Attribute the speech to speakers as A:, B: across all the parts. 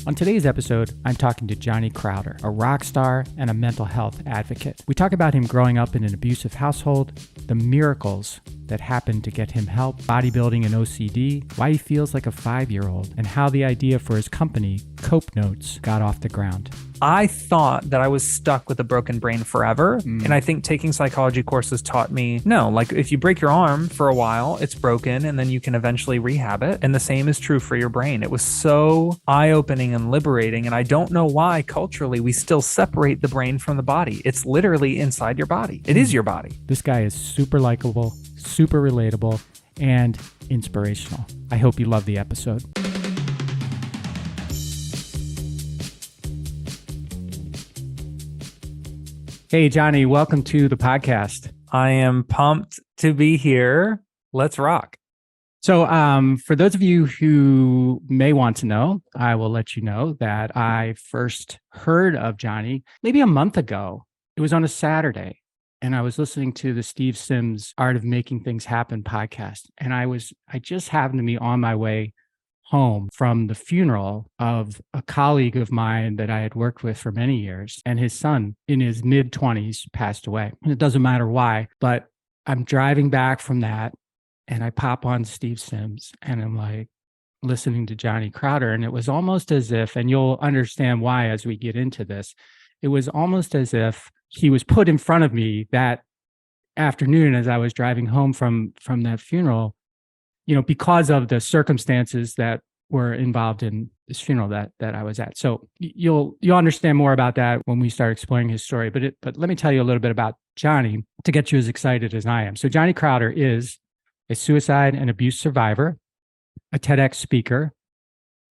A: On today's episode, I'm talking to Johnny Crowder, a rock star and a mental health advocate. We talk about him growing up in an abusive household, the miracles that happened to get him help, bodybuilding and OCD, why he feels like a 5-year-old, and how the idea for his company, Cope Notes, got off the ground.
B: I thought that I was stuck with a broken brain forever. And I think taking psychology courses taught me, no, like if you break your arm for a while, it's broken and then you can eventually rehab it. And the same is true for your brain. It was so eye-opening and liberating. And I don't know why culturally we still separate the brain from the body. It's literally inside your body. It is your body.
A: This guy is super likable, super relatable, and inspirational. I hope you love the episode. Hey, Johnny, welcome to the podcast.
B: I am pumped to be here. Let's rock.
A: So for those of you who may want to know, I will let you know that I first heard of Johnny maybe a month ago. It was on a Saturday, and I was listening to the Steve Sims Art of Making Things Happen podcast. And I just happened to be on my way home from the funeral of a colleague of mine that I had worked with for many years, and his son in his mid-20s passed away. And it doesn't matter why, but I'm driving back from that and I pop on Steve Sims and I'm like listening to Johnny Crowder. And it was almost as if, and you'll understand why as we get into this, it was almost as if he was put in front of me that afternoon as I was driving home from that funeral, you know, because of the circumstances that were involved in this funeral that I was at. So you'll understand more about that when we start exploring his story. But let me tell you a little bit about Johnny to get you as excited as I am. So Johnny Crowder is a suicide and abuse survivor, a TEDx speaker,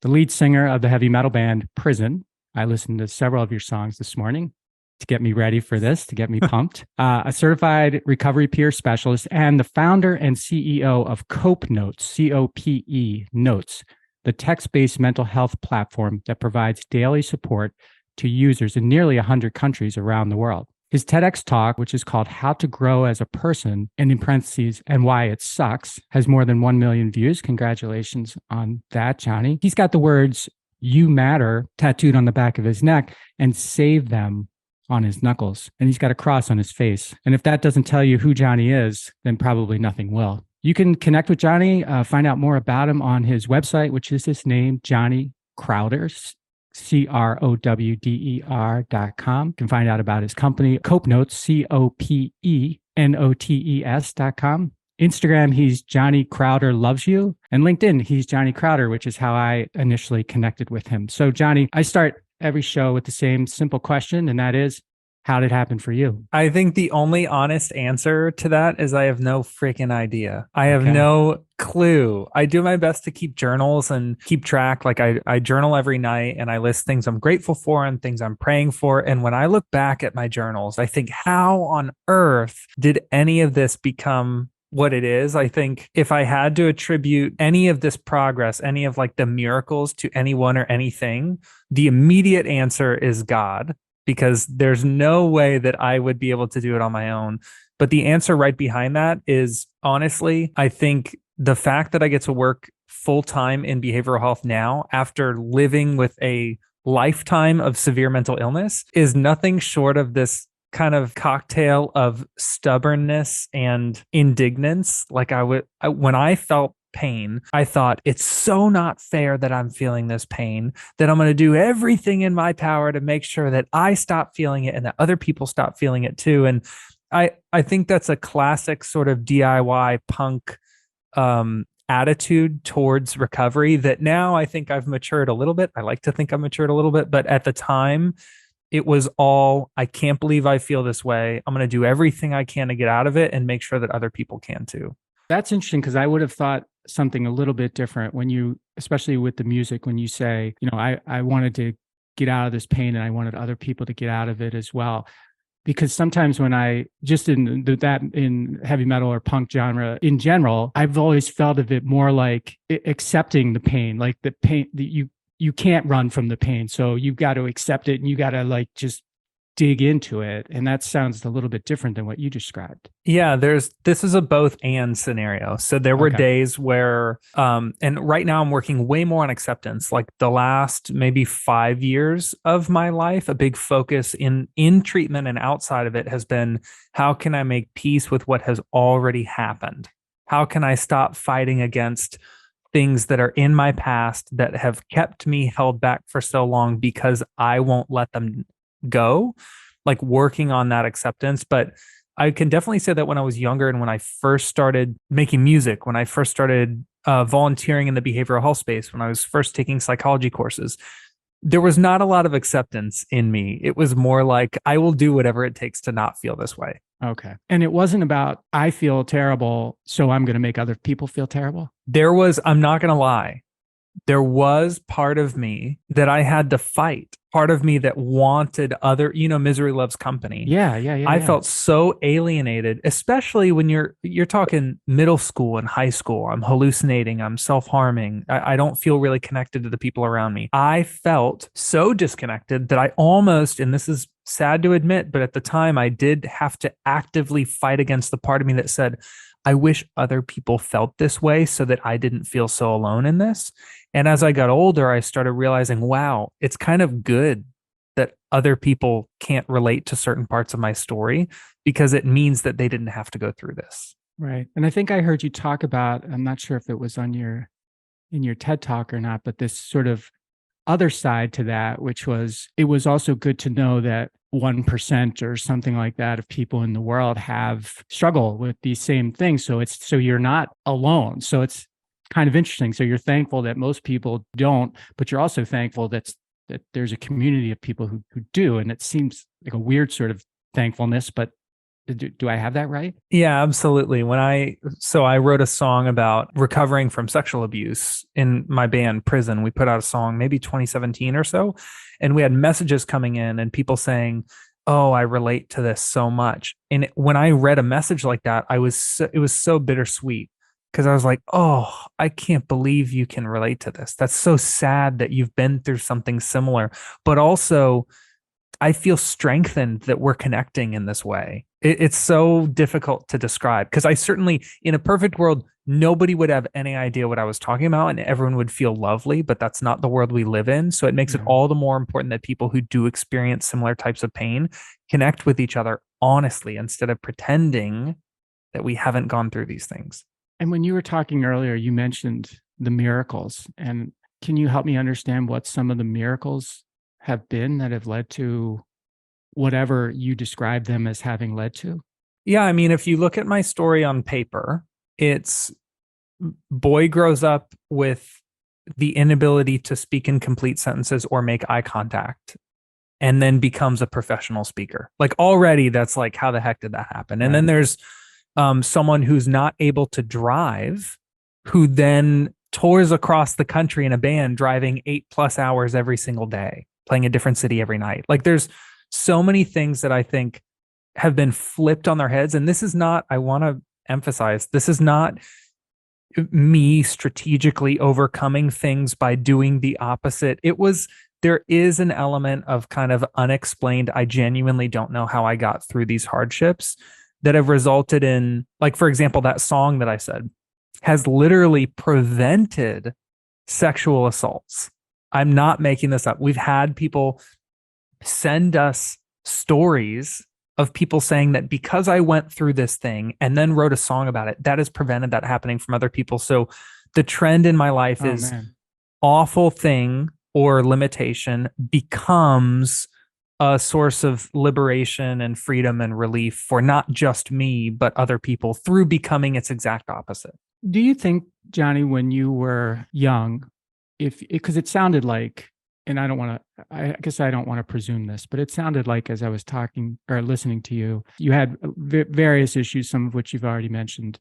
A: the lead singer of the heavy metal band Prison. I listened to several of your songs this morning to get me ready for this, to get me pumped. A certified recovery peer specialist and the founder and CEO of Cope Notes, C-O-P-E Notes, the text-based mental health platform that provides daily support to users in nearly 100 countries around the world. His TEDx Talk, which is called How to Grow as a Person, and in parentheses, and Why It Sucks, has more than 1 million views. Congratulations on that, Johnny. He's got the words, "You matter," tattooed on the back of his neck, and "Save them" on his knuckles, and he's got a cross on his face. And if that doesn't tell you who Johnny is, then probably nothing will. You can connect with Johnny, find out more about him on his website, which is his name, Johnny Crowder, CROWDER.com. You can find out about his company, Cope Notes, COPENOTES.com. Instagram, he's Johnny Crowder Loves You. And LinkedIn, he's Johnny Crowder, which is how I initially connected with him. So Johnny, I start every show with the same simple question, and that is, how did it happen for you?
B: I think the only honest answer to that is I have no freaking idea. I have no clue. I do my best to keep journals and keep track. Like I journal every night and I list things I'm grateful for and things I'm praying for. And when I look back at my journals, I think, how on earth did any of this become what it is? I think if I had to attribute any of this progress, any of like the miracles to anyone or anything, the immediate answer is God, because there's no way that I would be able to do it on my own. But the answer right behind that is, honestly, I think the fact that I get to work full time in behavioral health now after living with a lifetime of severe mental illness is nothing short of this kind of cocktail of stubbornness and indignance. Like when I felt pain, I thought, it's so not fair that I'm feeling this pain, that I'm going to do everything in my power to make sure that I stop feeling it and that other people stop feeling it too. And I think that's a classic sort of DIY punk attitude towards recovery that now I think I've matured a little bit. I like to think I've matured a little bit, but at the time, it was all, I can't believe I feel this way. I'm going to do everything I can to get out of it and make sure that other people can too.
A: That's interesting, because I would have thought something a little bit different when you, especially with the music, when you say, you know, I wanted to get out of this pain and I wanted other people to get out of it as well. Because sometimes when I just in heavy metal or punk genre in general, I've always felt of it more like accepting the pain, like the pain that you can't run from the pain. So you've got to accept it and you got to like just dig into it. And that sounds a little bit different than what you described.
B: Yeah, this is a both and scenario. So there were
A: Okay.
B: days where and right now I'm working way more on acceptance. Like the last maybe 5 years of my life, a big focus in treatment and outside of it has been, how can I make peace with what has already happened? How can I stop fighting against things that are in my past that have kept me held back for so long because I won't let them go? Like working on that acceptance. But I can definitely say that when I was younger and when I first started making music, when I first started volunteering in the behavioral health space, when I was first taking psychology courses, there was not a lot of acceptance in me. It was more like, I will do whatever it takes to not feel this way.
A: Okay. And it wasn't about, I feel terrible, so I'm going to make other people feel terrible.
B: I'm not going to lie, there was part of me that I had to fight, part of me that wanted other, misery loves company. I felt so alienated, especially when you're talking middle school and high school. I'm hallucinating, I'm self-harming. I don't feel really connected to the people around me. I felt so disconnected that I almost, and this is sad to admit, but at the time I did have to actively fight against the part of me that said, I wish other people felt this way so that I didn't feel so alone in this. And as I got older, I started realizing, wow, it's kind of good that other people can't relate to certain parts of my story because it means that they didn't have to go through this.
A: Right. And I think I heard you talk about, I'm not sure if it was in your TED Talk or not, but this sort of other side to that, which was, it was also good to know that 1% or something like that of people in the world have struggle with these same things. So you're not alone. So it's kind of interesting. So you're thankful that most people don't, but you're also thankful that there's a community of people who do. And it seems like a weird sort of thankfulness, but do I have that right?
B: Yeah, absolutely. I wrote a song about recovering from sexual abuse in my band Prison. We put out a song maybe 2017 or so, and we had messages coming in and people saying, "Oh, I relate to this so much." And when I read a message like that, it was so bittersweet because I was like, "Oh, I can't believe you can relate to this. That's so sad that you've been through something similar." But also, I feel strengthened that we're connecting in this way. It's so difficult to describe because I certainly, in a perfect world, nobody would have any idea what I was talking about and everyone would feel lovely, but that's not the world we live in. So it makes it all the more important that people who do experience similar types of pain connect with each other honestly instead of pretending that we haven't gone through these things.
A: And when you were talking earlier, you mentioned the miracles. And can you help me understand what some of the miracles have been that have led to whatever you describe them as having led to?
B: Yeah, I mean, if you look at my story on paper, it's boy grows up with the inability to speak in complete sentences or make eye contact and then becomes a professional speaker. Like already that's like, how the heck did that happen? And then there's someone who's not able to drive who then tours across the country in a band driving 8+ hours every single day, playing a different city every night. Like there's so many things that I think have been flipped on their heads. And this is not, I want to emphasize, this is not me strategically overcoming things by doing the opposite. There is an element of kind of unexplained, I genuinely don't know how I got through these hardships that have resulted in, like, for example, that song that I said has literally prevented sexual assaults. I'm not making this up. We've had people send us stories of people saying that because I went through this thing and then wrote a song about it, that has prevented that happening from other people. So the trend in my life is awful thing or limitation becomes a source of liberation and freedom and relief for not just me, but other people through becoming its exact opposite.
A: Do you think, Johnny, when you were young, because it sounded like, and I guess I don't want to presume this, but it sounded like as I was talking or listening to you, you had various issues, some of which you've already mentioned.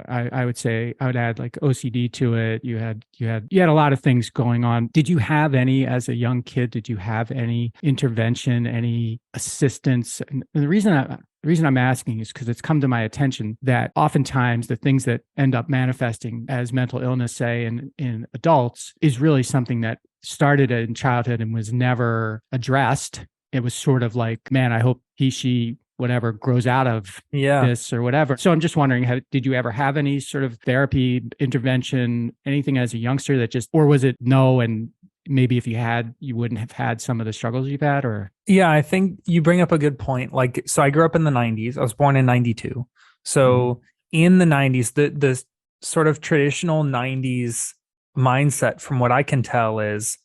A: I would say I would add like OCD to it. You had a lot of things going on. Did you have any, as a young kid, did you have any intervention, any assistance? And the reason I'm asking is because it's come to my attention that oftentimes the things that end up manifesting as mental illness, say in adults, is really something that started in childhood and was never addressed it was sort of like, man, I hope he, she, whatever grows out of
B: Yeah.
A: this or whatever. So I'm just wondering, did you ever have any sort of therapy intervention, anything as a youngster that just, or was it no? And maybe if you had, you wouldn't have had some of the struggles you've had, or?
B: Yeah, I think you bring up a good point. Like, so I grew up in the 90s. I was born in 92. So in the 90s, the sort of traditional 90s mindset, from what I can tell, is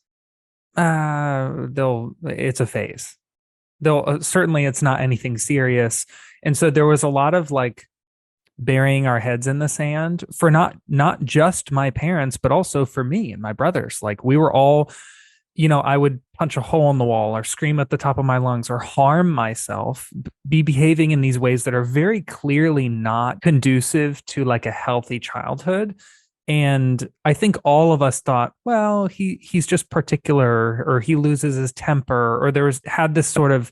B: it's a phase. They'll certainly, it's not anything serious. And so there was a lot of like burying our heads in the sand for not just my parents, but also for me and my brothers. Like, we were all, I would punch a hole in the wall or scream at the top of my lungs or harm myself, be behaving in these ways that are very clearly not conducive to like a healthy childhood. And I think all of us thought, well, he's just particular, or he loses his temper, or had this sort of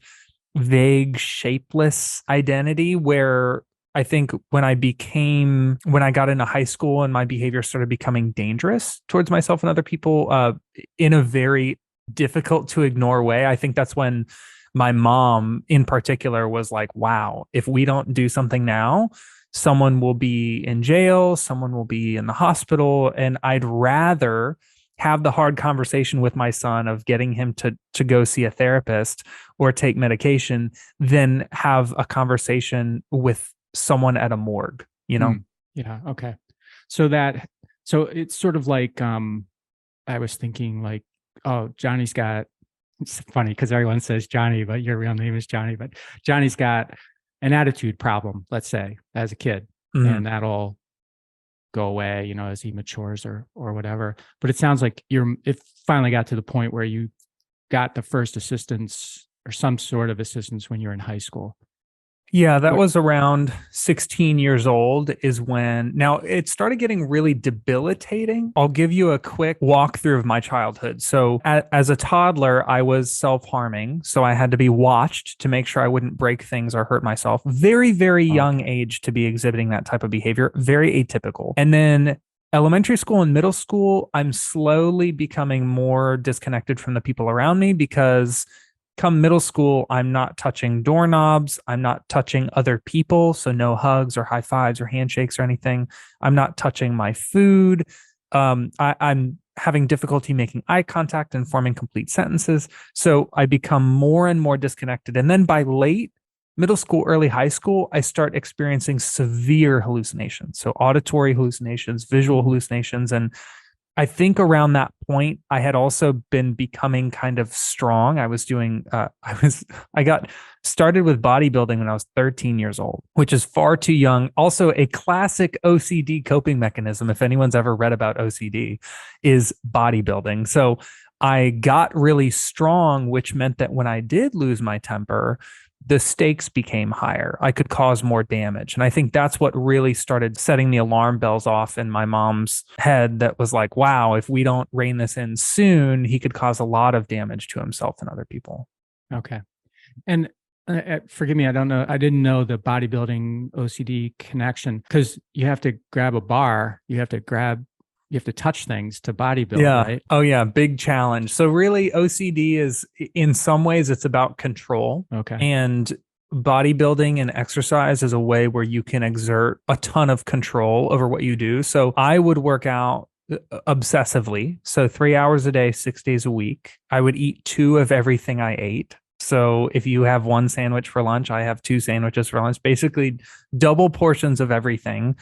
B: vague, shapeless identity where I think when I got into high school and my behavior started becoming dangerous towards myself and other people, in a very difficult to ignore way, I think that's when my mom in particular was like, wow, if we don't do something now, someone will be in jail, someone will be in the hospital. And I'd rather have the hard conversation with my son of getting him to go see a therapist or take medication than have a conversation with someone at a morgue,
A: Yeah. Okay. So it's sort of like, I was thinking like, oh, it's funny because everyone says Johnny, but your real name is Johnny, but Johnny's got an attitude problem, let's say, as a kid, and that'll go away, as he matures or whatever. But it sounds like it finally got to the point where you got the first assistance or some sort of assistance when you're in high school.
B: Yeah, that was around 16 years old is when, now it started getting really debilitating. I'll give you a quick walkthrough of my childhood. So as a toddler, I was self-harming. So I had to be watched to make sure I wouldn't break things or hurt myself. Very, very young age to be exhibiting that type of behavior. Very atypical. And then elementary school and middle school, I'm slowly becoming more disconnected from the people around me because come middle school, I'm not touching doorknobs. I'm not touching other people. So no hugs or high fives or handshakes or anything. I'm not touching my food. I'm having difficulty making eye contact and forming complete sentences. So I become more and more disconnected. And then by late middle school, early high school, I start experiencing severe hallucinations. So auditory hallucinations, visual hallucinations. And I think around that point, I had also been becoming kind of strong. I got started with bodybuilding when I was 13 years old, which is far too young. Also, a classic OCD coping mechanism, if anyone's ever read about OCD, is bodybuilding. So I got really strong, which meant that when I did lose my temper, the stakes became higher. I could cause more damage. And I think that's what really started setting the alarm bells off in my mom's head that was like, wow, if we don't rein this in soon, he could cause a lot of damage to himself and other people.
A: Okay. And forgive me, I didn't know the bodybuilding OCD connection, because you have to grab a bar, you have to touch things to bodybuild,
B: yeah.
A: right?
B: Oh yeah, big challenge. So really OCD is, in some ways, it's about control.
A: Okay.
B: And bodybuilding and exercise is a way where you can exert a ton of control over what you do. So I would work out obsessively. So 3 hours a day, 6 days a week. I would eat 2 of everything I ate. So if you have 1 sandwich for lunch, I have 2 sandwiches for lunch, basically double portions of everything.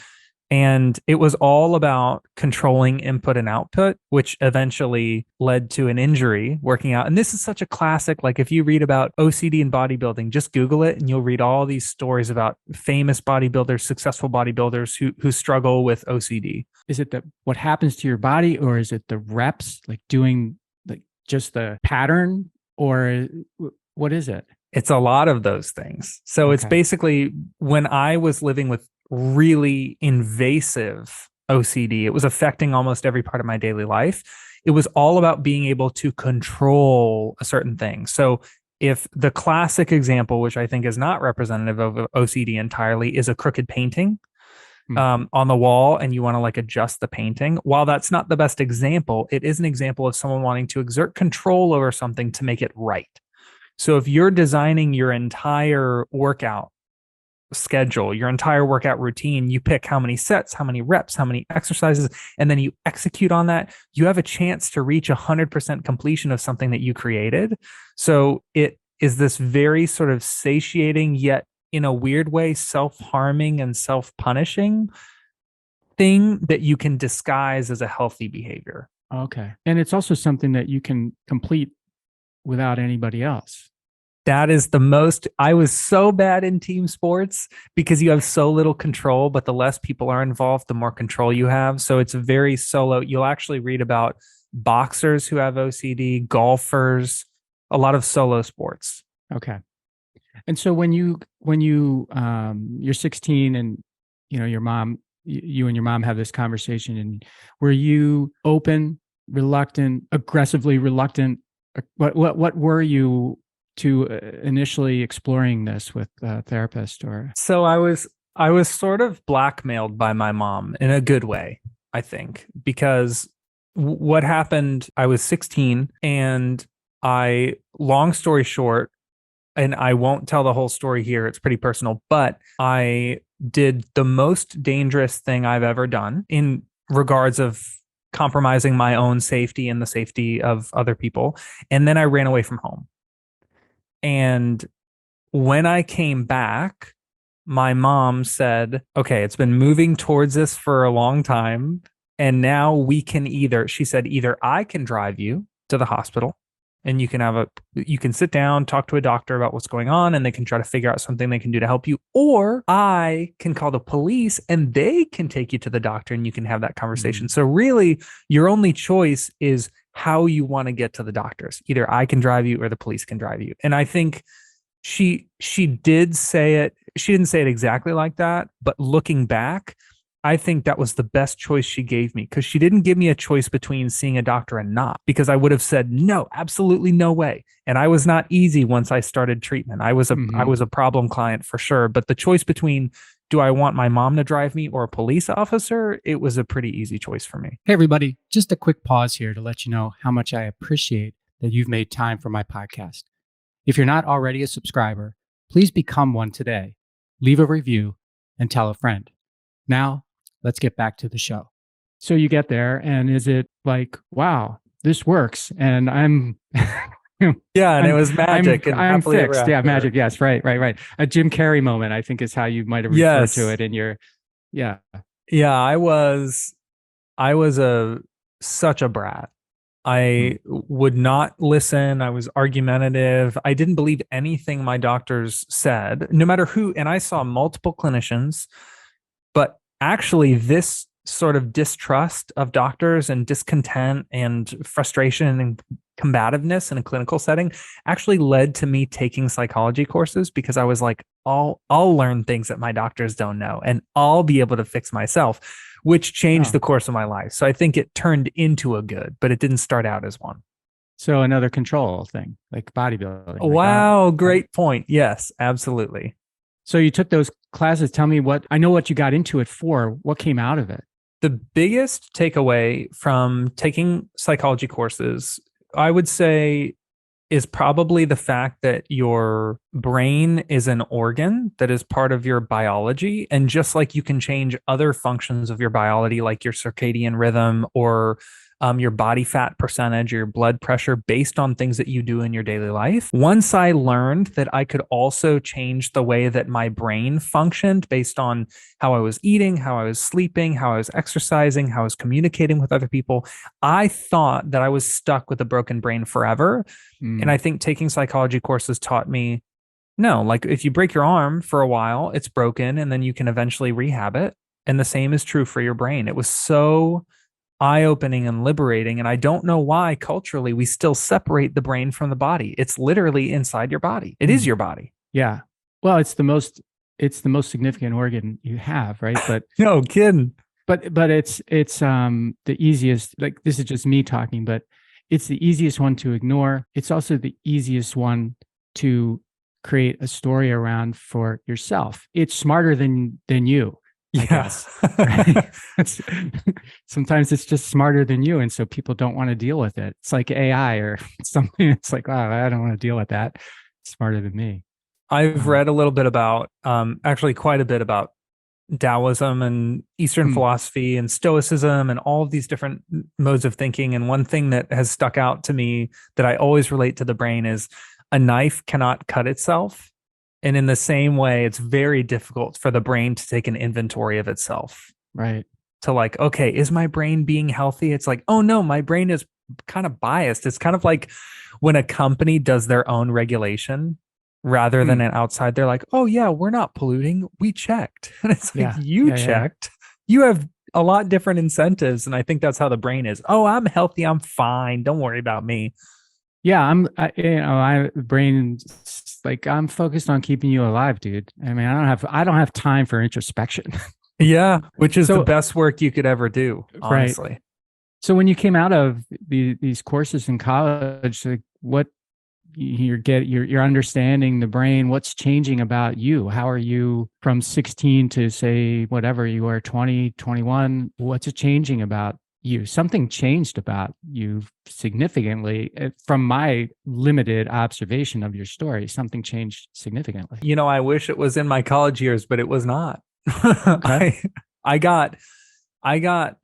B: And it was all about controlling input and output, which eventually led to an injury working out. And this is such a classic. Like if you read about OCD and bodybuilding, just Google it and you'll read all these stories about famous bodybuilders, successful bodybuilders who struggle with OCD.
A: Is it what happens to your body, or is it the reps, like doing like just the pattern, or what is it?
B: It's a lot of those things. So It's basically when I was living with really invasive OCD, it was affecting almost every part of my daily life. It was all about being able to control a certain thing. So if the classic example, which I think is not representative of OCD entirely, is a crooked painting on the wall, and you want to like adjust the painting. While that's not the best example, it is an example of someone wanting to exert control over something to make it right. So if you're designing your entire workout schedule, your entire workout routine, you pick how many sets, how many reps, how many exercises, and then you execute on that, you have a chance to reach 100% completion of something that you created. So it is this very sort of satiating, yet in a weird way, self-harming and self-punishing thing that you can disguise as a healthy behavior.
A: Okay. And it's also something that you can complete without anybody else.
B: That is the most, I was so bad in team sports because you have so little control, but the less people are involved, the more control you have. So it's very solo. You'll actually read about boxers who have OCD, golfers, a lot of solo sports.
A: Okay. And so when you're 16 and your mom, you and your mom have this conversation, and were you open, reluctant, aggressively reluctant? What were you to initially exploring this with a therapist? Or
B: so I was sort of blackmailed by my mom in a good way, I think, because what happened, I was 16 and long story short, and I won't tell the whole story here, it's pretty personal, but I did the most dangerous thing I've ever done in regards of compromising my own safety and the safety of other people. And then I ran away from home. And when I came back, my mom said, okay, it's been moving towards this for a long time. And now she said, either I can drive you to the hospital and you can sit down, talk to a doctor about what's going on, and they can try to figure out something they can do to help you. Or I can call the police and they can take you to the doctor and you can have that conversation. So really, your only choice is how you want to get to the doctors. Either I can drive you or the police can drive you. And I think she did say it. She didn't say it exactly like that, but looking back, I think that was the best choice she gave me, because she didn't give me a choice between seeing a doctor and not, because I would have said no, absolutely no way. And I was not easy once I started treatment. I was a problem client for sure. But the choice between, do I want my mom to drive me or a police officer? It was a pretty easy choice for me.
A: Hey, everybody, just a quick pause here to let you know how much I appreciate that you've made time for my podcast. If you're not already a subscriber, please become one today. Leave a review and tell a friend. Now, let's get back to the show. So you get there, and is it like, wow, this works? And I'm
B: yeah, and it was magic.
A: I'm fixed. Yeah, magic. Yes, right. A Jim Carrey moment, I think, is how you might have referred to it in your. Yeah.
B: Yeah, I was such a brat. I would not listen. I was argumentative. I didn't believe anything my doctors said, no matter who. And I saw multiple clinicians, but actually this sort of distrust of doctors and discontent and frustration and combativeness in a clinical setting actually led to me taking psychology courses, because I was like, I'll learn things that my doctors don't know and I'll be able to fix myself, which changed the course of my life. So I think it turned into a good, but it didn't start out as one.
A: So another control thing, like bodybuilding.
B: Wow, great point. Yes, absolutely.
A: So you took those classes. Tell me I know what you got into it for. What came out of it?
B: The biggest takeaway from taking psychology courses, I would say, is probably the fact that your brain is an organ that is part of your biology. And just like you can change other functions of your biology, like your circadian rhythm or your body fat percentage or your blood pressure based on things that you do in your daily life. Once I learned that I could also change the way that my brain functioned based on how I was eating, how I was sleeping, how I was exercising, how I was communicating with other people, I thought that I was stuck with a broken brain forever. And I think taking psychology courses taught me, no, like if you break your arm for a while, it's broken and then you can eventually rehab it. And the same is true for your brain. It was so eye-opening and liberating. And I don't know why culturally we still separate the brain from the body. It's literally inside your body. It is your body.
A: Yeah. Well, it's the most significant organ you have, right? But
B: no kidding.
A: But it's the easiest, like this is just me talking, but it's the easiest one to ignore. It's also the easiest one to create a story around for yourself. It's smarter than you. I guess. Right? Sometimes it's just smarter than you. And so people don't want to deal with it. It's like AI or something. It's like, wow, I don't want to deal with that. smarter than me.
B: I've read a little bit about, actually quite a bit about Taoism and Eastern
A: Mm,
B: philosophy and Stoicism and all of these different modes of thinking. And one thing that has stuck out to me that I always relate to the brain is a knife cannot cut itself. And in the same way, it's very difficult for the brain to take an inventory of itself.
A: right.
B: To like, okay, is my brain being healthy? It's like, oh no, my brain is kind of biased. It's kind of like when a company does their own regulation rather than
A: Mm,
B: an outside, they're like, oh yeah, we're not polluting. We checked. And it's like,
A: yeah.
B: you
A: Yeah. Yeah.
B: checked. You have a lot different incentives. And I think that's how the brain is. Oh, I'm healthy. I'm fine. Don't worry about me.
A: Yeah. My brain's like, I'm focused on keeping you alive, dude. I mean, I don't have time for introspection.
B: Yeah. Which is the
A: So,
B: best work you could ever do,
A: right.
B: honestly.
A: So when you came out of these courses in college, like what you're understanding the brain, what's changing about you? How are you from 16 to say whatever you are 20, 21? What's it changing about you? Something changed about you significantly from my limited observation of your story. Something changed significantly.
B: You know, I wish it was in my college years, but it was not.
A: Okay.
B: I got I got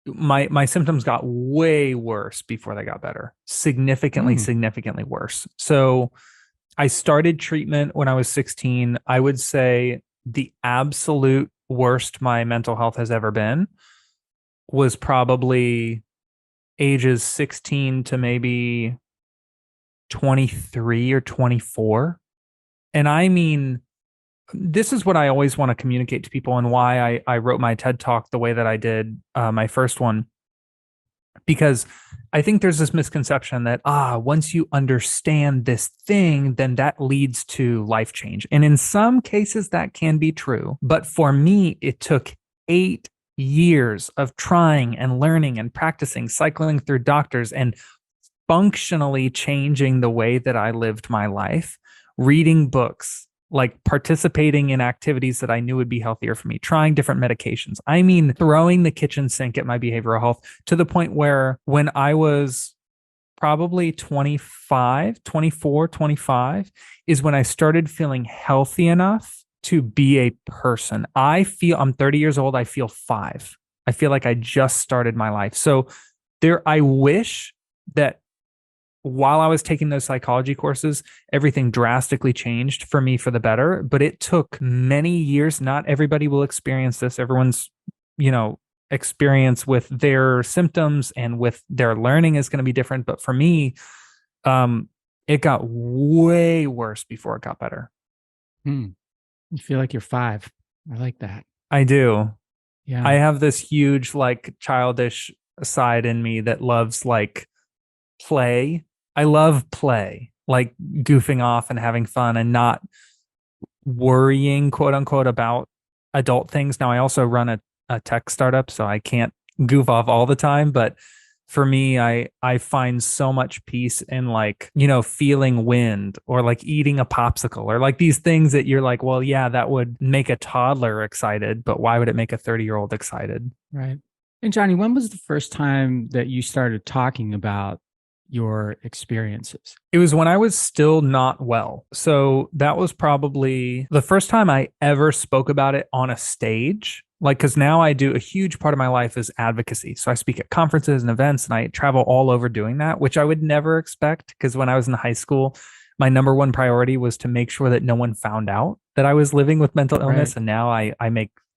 B: my symptoms got way worse before they got better. Significantly,
A: Mm,
B: significantly worse. So I started treatment when I was 16. I would say the absolute worst my mental health has ever been was probably ages 16 to maybe 23 or 24. And I mean, this is what I always want to communicate to people and why I wrote my TED Talk the way that I did, my first one, because I think there's this misconception that, once you understand this thing, then that leads to life change. And in some cases, that can be true. But for me, it took 8 years of trying and learning and practicing, cycling through doctors and functionally changing the way that I lived my life, reading books, like participating in activities that I knew would be healthier for me, trying different medications. I mean, throwing the kitchen sink at my behavioral health to the point where when I was probably 25, 24, 25 is when I started feeling healthy enough to be a person. I'm 30 years old. I feel 5. I feel like I just started my life. So I wish that while I was taking those psychology courses, everything drastically changed for me for the better. But it took many years. Not everybody will experience this. Everyone's, experience with their symptoms and with their learning is going to be different. But for me, it got way worse before it got better.
A: mm. You feel like you're 5. I like that.
B: I do. I
A: Yeah.
B: have this huge, like, childish side in me that loves, like, play. I love play, like goofing off and having fun and not worrying, quote unquote, about adult things. Now, I also run a tech startup, so I can't goof off all the time. But for me, I find so much peace in, like, feeling wind or like eating a popsicle or like these things that you're like, well, yeah, that would make a toddler excited, but why would it make a 30-year-old excited?
A: Right. And Johnny, when was the first time that you started talking about your experiences?
B: It was when I was still not well. So that was probably the first time I ever spoke about it on a stage. Like, because now I do a huge part of my life is advocacy. So I speak at conferences and events and I travel all over doing that, which I would never expect. Because when I was in high school, my number one priority was to make sure that no one found out that I was living with mental illness.
A: Right.
B: And now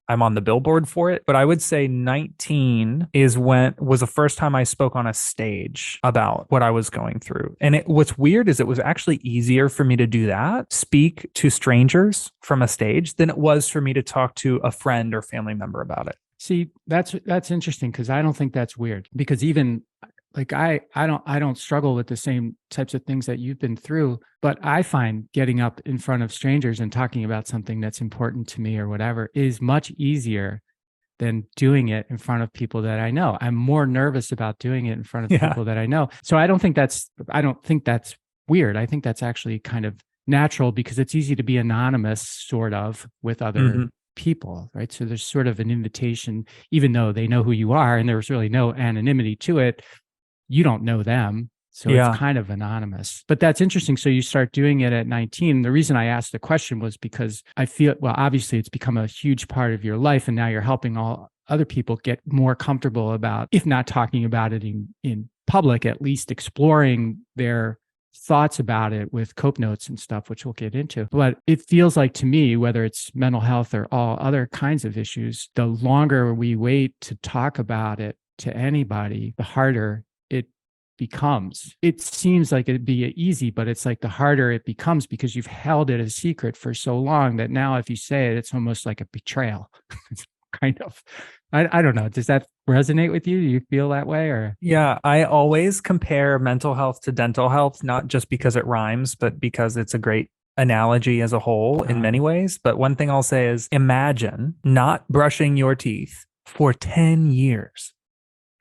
B: I'm on the billboard for it. But I would say 19 was the first time I spoke on a stage about what I was going through. And what's weird is it was actually easier for me to do that, speak to strangers from a stage, than it was for me to talk to a friend or family member about it.
A: See, that's interesting because I don't think that's weird because even like I don't struggle with the same types of things that you've been through, but I find getting up in front of strangers and talking about something that's important to me or whatever is much easier than doing it in front of people that I know. I'm more nervous about doing it in front of
B: Yeah.
A: people that I know. So I don't think that's weird. I think that's actually kind of natural because it's easy to be anonymous sort of with other
B: Mm-hmm.
A: people, right? So there's sort of an invitation, even though they know who you are and there's really no anonymity to it. You don't know them. So it's kind of anonymous, but that's interesting. So you start doing it at 19. The reason I asked the question was because I feel, well, obviously it's become a huge part of your life, and now you're helping all other people get more comfortable about, if not talking about it in public, at least exploring their thoughts about it with cope notes and stuff, which we'll get into. But it feels like to me, whether it's mental health or all other kinds of issues, the longer we wait to talk about it to anybody, the harder it becomes. It seems like it'd be easy, but it's like the harder it becomes because you've held it a secret for so long that now if you say it, it's almost like a betrayal. Kind of. I don't know. Does that resonate with you? Do you feel that way? Or
B: yeah, I always compare mental health to dental health, not just because it rhymes, but because it's a great analogy as a whole in many ways. But one thing I'll say is imagine not brushing your teeth for 10 years.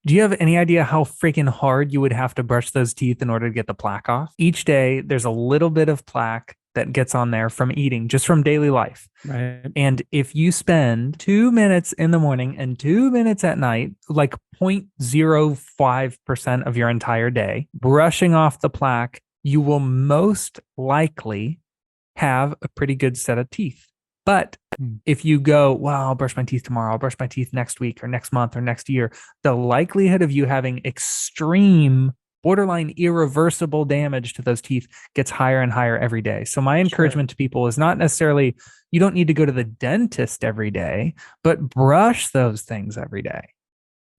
B: Do you have any idea how freaking hard you would have to brush those teeth in order to get the plaque off? Each day, there's a little bit of plaque that gets on there from eating, just from daily life.
A: Right.
B: And if you spend 2 minutes in the morning and 2 minutes at night, like 0.05% of your entire day, brushing off the plaque, you will most likely have a pretty good set of teeth. But if you go, well, I'll brush my teeth tomorrow, I'll brush my teeth next week or next month or next year, the likelihood of you having extreme, borderline irreversible damage to those teeth gets higher and higher every day. So my encouragement to people is not necessarily, you don't need to go to the dentist every day, but brush those things every day.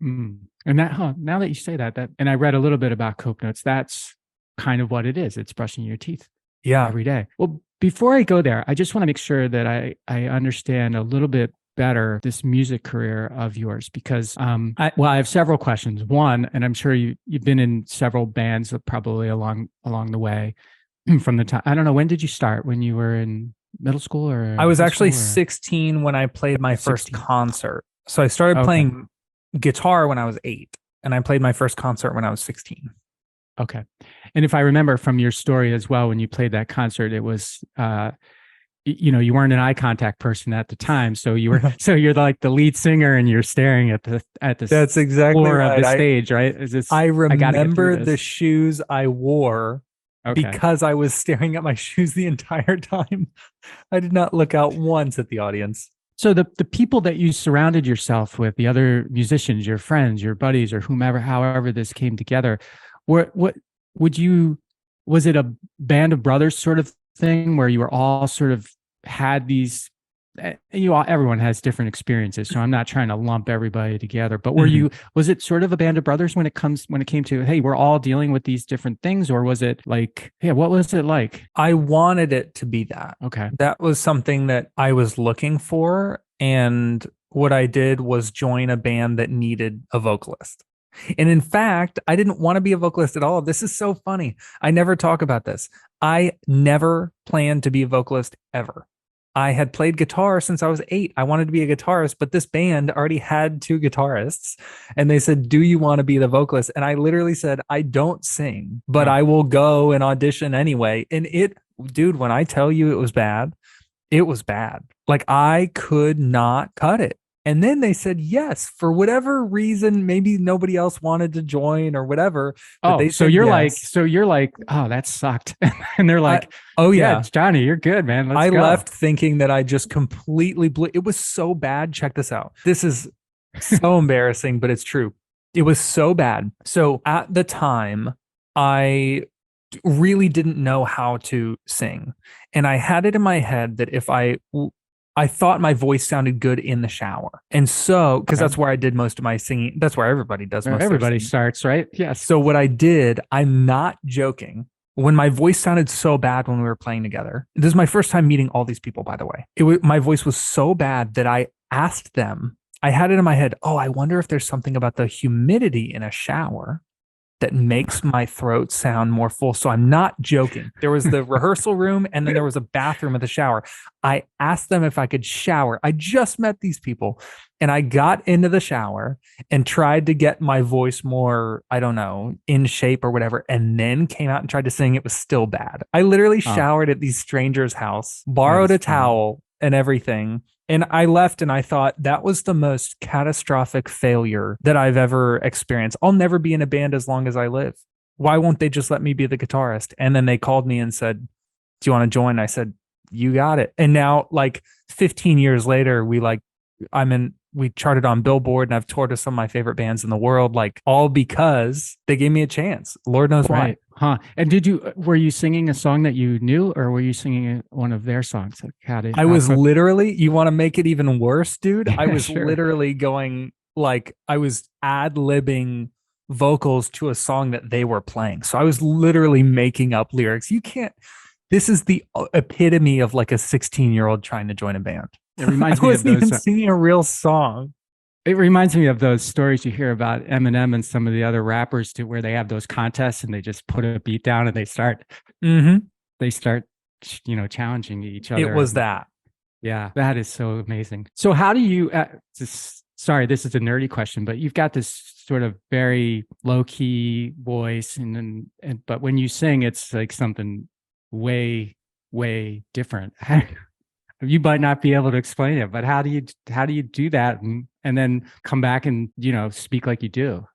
A: And that, now that you say that, and I read a little bit about cope notes, that's kind of what it is. It's brushing your teeth every day. Well, before I go there, I just want to make sure that I understand a little bit better this music career of yours, because I have several questions. One, and I'm sure you've been in several bands probably along the way from the time. I don't know, when did you start? When you were in middle school? Or
B: I was actually 16 when I played my first concert. So I started playing guitar when I was 8, and I played my first concert when I was 16.
A: Okay. And if I remember from your story as well, when you played that concert, it was you weren't an eye contact person at the time, so you're like the lead singer and you're staring at the
B: that's exactly
A: floor
B: right.
A: of the stage, right?
B: I remember the shoes I wore because I was staring at my shoes the entire time. I did not look out once at the audience.
A: So the people that you surrounded yourself with, the other musicians, your friends, your buddies, or whomever, however this came together, was it a band of brothers sort of thing where you were all sort of had these, everyone has different experiences, so I'm not trying to lump everybody together, but was it sort of a band of brothers when it came to, hey, we're all dealing with these different things? Or was it like, what was it like?
B: I wanted it to be that.
A: Okay.
B: That was something that I was looking for. And what I did was join a band that needed a vocalist. And in fact, I didn't want to be a vocalist at all. This is so funny. I never talk about this. I never planned to be a vocalist ever. I had played guitar since I was 8. I wanted to be a guitarist, but this band already had 2 guitarists. And they said, do you want to be the vocalist? And I literally said, I don't sing, but I will go and audition anyway. And dude, when I tell you it was bad, it was bad. Like I could not cut it. And then they said yes, for whatever reason, maybe nobody else wanted to join or whatever. But they said
A: you're
B: yes.
A: like, oh, that sucked. And they're like,
B: oh yeah,
A: Johnny, you're good, man. Let's go.
B: Left thinking that I just completely blew. It was so bad. Check this out. This is so embarrassing, but it's true. It was so bad. So at the time, I really didn't know how to sing. And I had it in my head that if I thought my voice sounded good in the shower. And so, because that's where I did most of my singing. That's where everybody does most of their singing.
A: Starts, right? Yes.
B: So what I did, I'm not joking. When my voice sounded so bad when we were playing together, this is my first time meeting all these people, by the way. My voice was so bad that I asked them, I had it in my head, oh, I wonder if there's something about the humidity in a shower that makes my throat sound more full. So I'm not joking. There was the rehearsal room and then there was a bathroom at the shower. I asked them if I could shower. I just met these people and I got into the shower and tried to get my voice more, I don't know, in shape or whatever, and then came out and tried to sing. It was still bad. I literally showered at these strangers' house, borrowed a towel and everything. And I left and I thought that was the most catastrophic failure that I've ever experienced. I'll never be in a band as long as I live. Why won't they just let me be the guitarist? And then they called me and said, do you want to join? I said, you got it. And now, like 15 years later, we charted on Billboard, and I've toured with some of my favorite bands in the world, like all because they gave me a chance. Lord knows why.
A: Huh. And were you singing a song that you knew, or were you singing one of their songs?
B: I was literally, you want to make it even worse, dude? I was
A: Sure.
B: literally going, like, I was ad-libbing vocals to a song that they were playing. So I was literally making up lyrics. This is the epitome of like a 16-year-old trying to join a band.
A: It reminds
B: I
A: me of
B: wasn't
A: those.
B: even singing a real song.
A: It reminds me of those stories you hear about Eminem and some of the other rappers too, where they have those contests and they just put a beat down and they start, challenging each other.
B: It was that.
A: Yeah, that is so amazing. So how do you, sorry, this is a nerdy question, but you've got this sort of very low key voice but when you sing, it's like something way, way different. You might not be able to explain it, but how do you do that and then come back and speak like you do?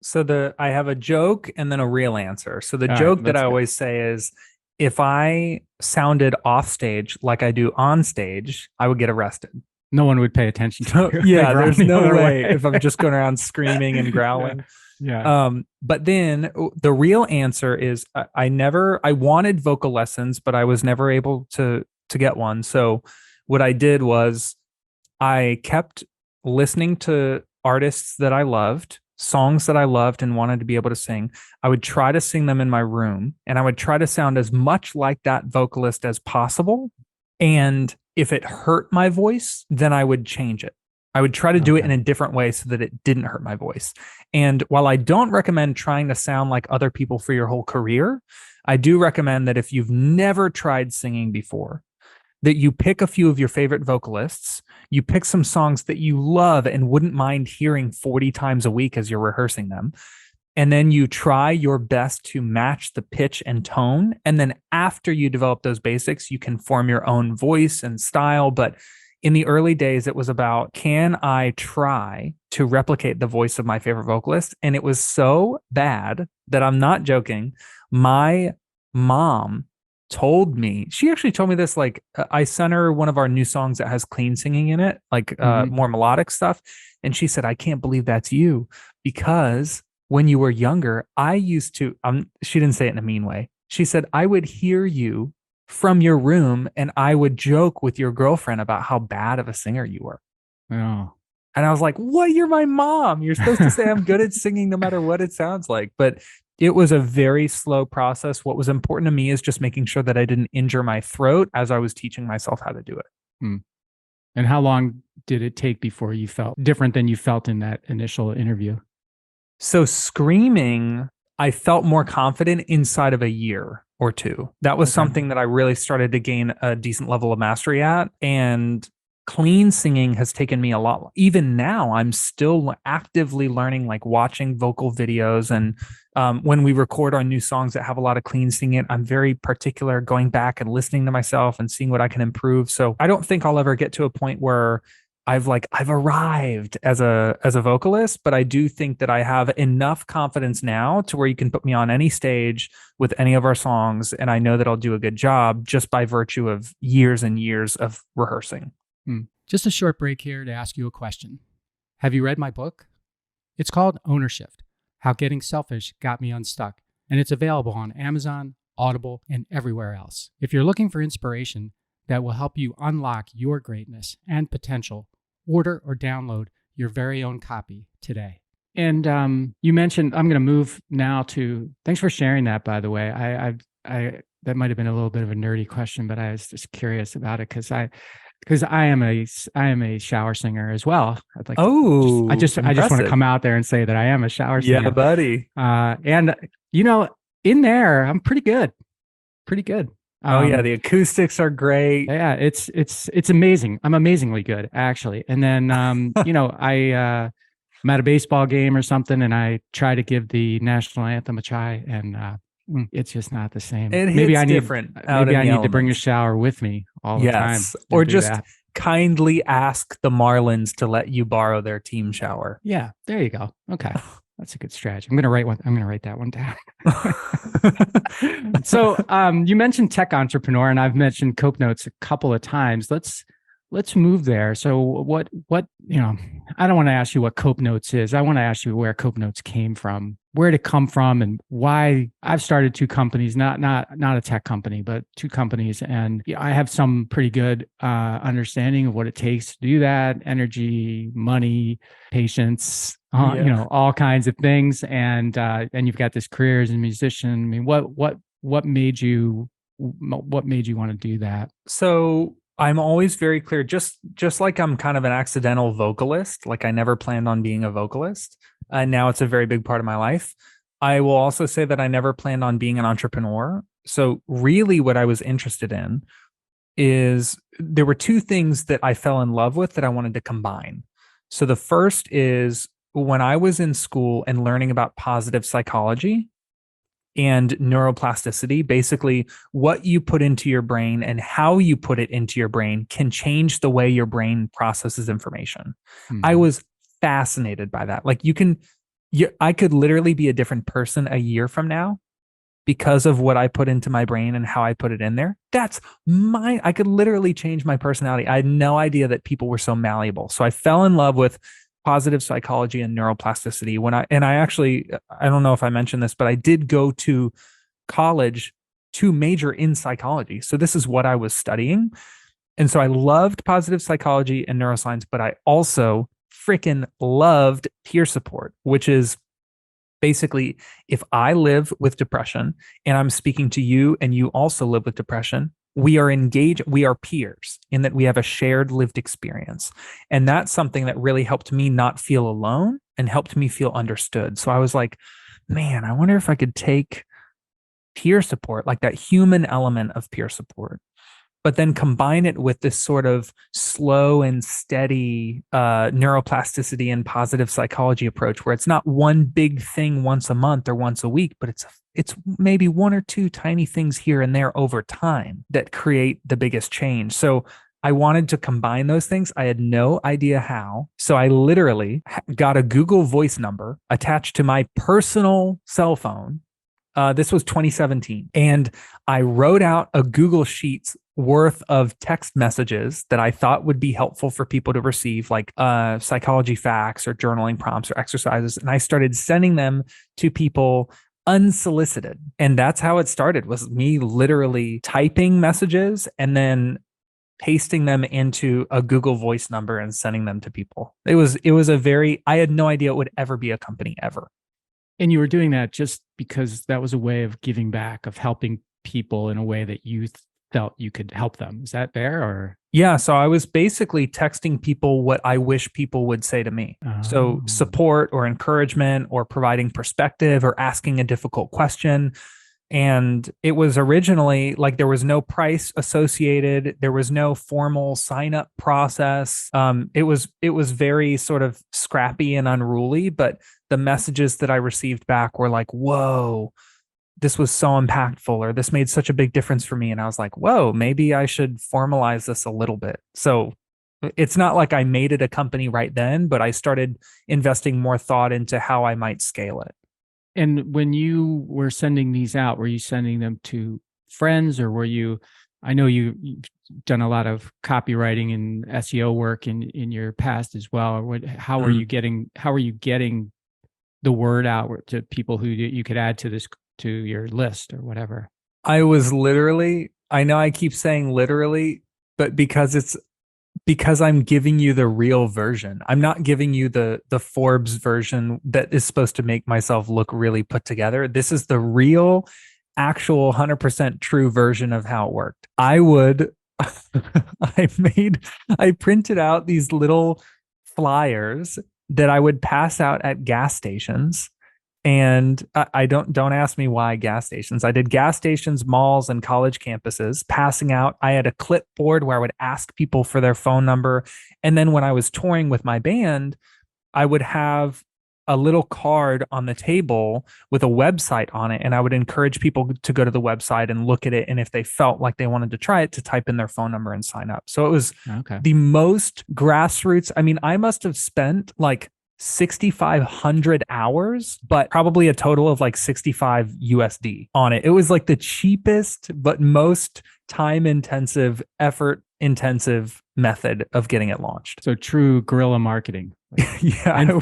B: So I have a joke and then a real answer. So the joke that I always say is, if I sounded off stage like I do on stage, I would get arrested.
A: No one would pay attention to you.
B: Yeah, there's no way if I'm just going around screaming and growling.
A: Yeah.
B: But then the real answer is I wanted vocal lessons, but I was never able to get one. So what I did was I kept listening to artists that I loved, songs that I loved and wanted to be able to sing. I would try to sing them in my room, and I would try to sound as much like that vocalist as possible. And if it hurt my voice, then I would change it. I would try to do it in a different way so that it didn't hurt my voice. And while I don't recommend trying to sound like other people for your whole career, I do recommend that if you've never tried singing before, that you pick a few of your favorite vocalists, you pick some songs that you love and wouldn't mind hearing 40 times a week as you're rehearsing them. And then you try your best to match the pitch and tone. And then after you develop those basics, you can form your own voice and style. But in the early days, it was about, can I try to replicate the voice of my favorite vocalist? And it was so bad that I'm not joking. My mom told me, she actually told me this, like, I sent her one of our new songs that has clean singing in it, like more melodic stuff. And she said, I can't believe that's you, because when you were younger, I used to, she didn't say it in a mean way. She said, I would hear you from your room and I would joke with your girlfriend about how bad of a singer you were.
A: Oh.
B: And I was like, what? You're my mom. You're supposed to say I'm good at singing no matter what it sounds like. But it was a very slow process. What was important to me is just making sure that I didn't injure my throat as I was teaching myself how to do it.
A: And how long did it take before you felt different than you felt in that initial interview?
B: So screaming, I felt more confident inside of a year or two. That was something that I really started to gain a decent level of mastery at. And clean singing has taken me a lot. Even now, I'm still actively learning, like watching vocal videos. And when we record our new songs that have a lot of clean singing, I'm very particular going back and listening to myself and seeing what I can improve. So I don't think I'll ever get to a point where I've arrived as a vocalist, but I do think that I have enough confidence now to where you can put me on any stage with any of our songs, and I know that I'll do a good job just by virtue of years and years of rehearsing.
A: Just a short break here to ask you a question. Have you read my book? It's called Ownership: How Getting Selfish Got Me Unstuck, and it's available on Amazon, Audible, and everywhere else. If you're looking for inspiration that will help you unlock your greatness and potential, order or download your very own copy today. And you mentioned, I'm going to move now to, thanks for sharing that, by the way. I that might have been a little bit of a nerdy question, but I was just curious about it because I am a shower singer as well. I'd like I just want to come out there and say that I am a shower singer.
B: Yeah, buddy.
A: And in there, I'm pretty good.
B: The acoustics are great.
A: Yeah, it's amazing. I'm amazingly good, actually. And then I'm at a baseball game or something, and I try to give the national anthem a try, and it's just not the same.
B: Maybe I need
A: to bring a shower with me all the time.
B: Or just kindly ask the Marlins to let you borrow their team shower.
A: Yeah, there you go. Okay. That's a good strategy. I'm going to write that one down. So you mentioned tech entrepreneur, and I've mentioned Cope Notes a couple of times. Let's move there. So what I don't want to ask you what Cope Notes is. I want to ask you where Cope Notes came from, where did it come from, and why. I've started two companies, not a tech company, but two companies, and I have some pretty good understanding of what it takes to do that: energy, money, patience, all kinds of things. And you've got this career as a musician. I mean, what made you want to do that?
B: So I'm always very clear, just like I'm kind of an accidental vocalist, like I never planned on being a vocalist. And now it's a very big part of my life. I will also say that I never planned on being an entrepreneur. So really what I was interested in is there were two things that I fell in love with that I wanted to combine. So the first is when I was in school and learning about positive psychology and neuroplasticity, basically what you put into your brain and how you put it into your brain can change the way your brain processes information. I was fascinated by that. Like I could literally be a different person a year from now because of what I put into my brain and how I put it in there. I could literally change my personality. I had no idea that people were so malleable. So I fell in love with positive psychology and neuroplasticity I don't know if I mentioned this, but I did go to college to major in psychology. So this is what I was studying. And so I loved positive psychology and neuroscience, but I also freaking loved peer support, which is basically if I live with depression and I'm speaking to you and you also live with depression, we are engaged, we are peers in that we have a shared lived experience. And that's something that really helped me not feel alone and helped me feel understood. So I was like, man, I wonder if I could take peer support, like that human element of peer support, but then combine it with this sort of slow and steady neuroplasticity and positive psychology approach where it's not one big thing once a month or once a week, but it's maybe one or two tiny things here and there over time that create the biggest change. So I wanted to combine those things. I had no idea how. So I literally got a Google Voice number attached to my personal cell phone. This was 2017. And I wrote out a Google Sheets worth of text messages that I thought would be helpful for people to receive, like psychology facts or journaling prompts or exercises. And I started sending them to people unsolicited. And that's how it started, was me literally typing messages and then pasting them into a Google Voice number and sending them to people. It was I had no idea it would ever be a company ever.
A: And you were doing that just because that was a way of giving back, of helping people in a way that you felt you could help them. Is that fair? Or
B: yeah, so I was basically texting people what I wish people would say to me. So support or encouragement or providing perspective or asking a difficult question. And it was originally like there was no price associated. There was no formal sign up process. It was very sort of scrappy and unruly, but the messages that I received back were like, whoa, this was so impactful, or this made such a big difference for me. And I was like, whoa, maybe I should formalize this a little bit. So it's not like I made it a company right then, but I started investing more thought into how I might scale it.
A: And when you were sending these out, were you sending them to friends, or I know you've done a lot of copywriting and SEO work in your past as well. How are you getting the word out to people who you could add to your list or whatever?
B: I know I keep saying literally, but because I'm giving you the real version. I'm not giving you the Forbes version that is supposed to make myself look really put together. This is the real, actual 100% true version of how it worked. I printed out these little flyers that I would pass out at gas stations. And I don't ask me why gas stations. I did gas stations, malls, and college campuses passing out. I had a clipboard where I would ask people for their phone number. And then when I was touring with my band, I would have a little card on the table with a website on it. And I would encourage people to go to the website and look at it. And if they felt like they wanted to try it, to type in their phone number and sign up. So it was the most grassroots. I mean, I must have spent like 6,500 hours, but probably a total of like 65 USD on it. It was like the cheapest, but most time intensive, effort intensive method of getting it launched.
A: So true guerrilla marketing.
B: Yeah.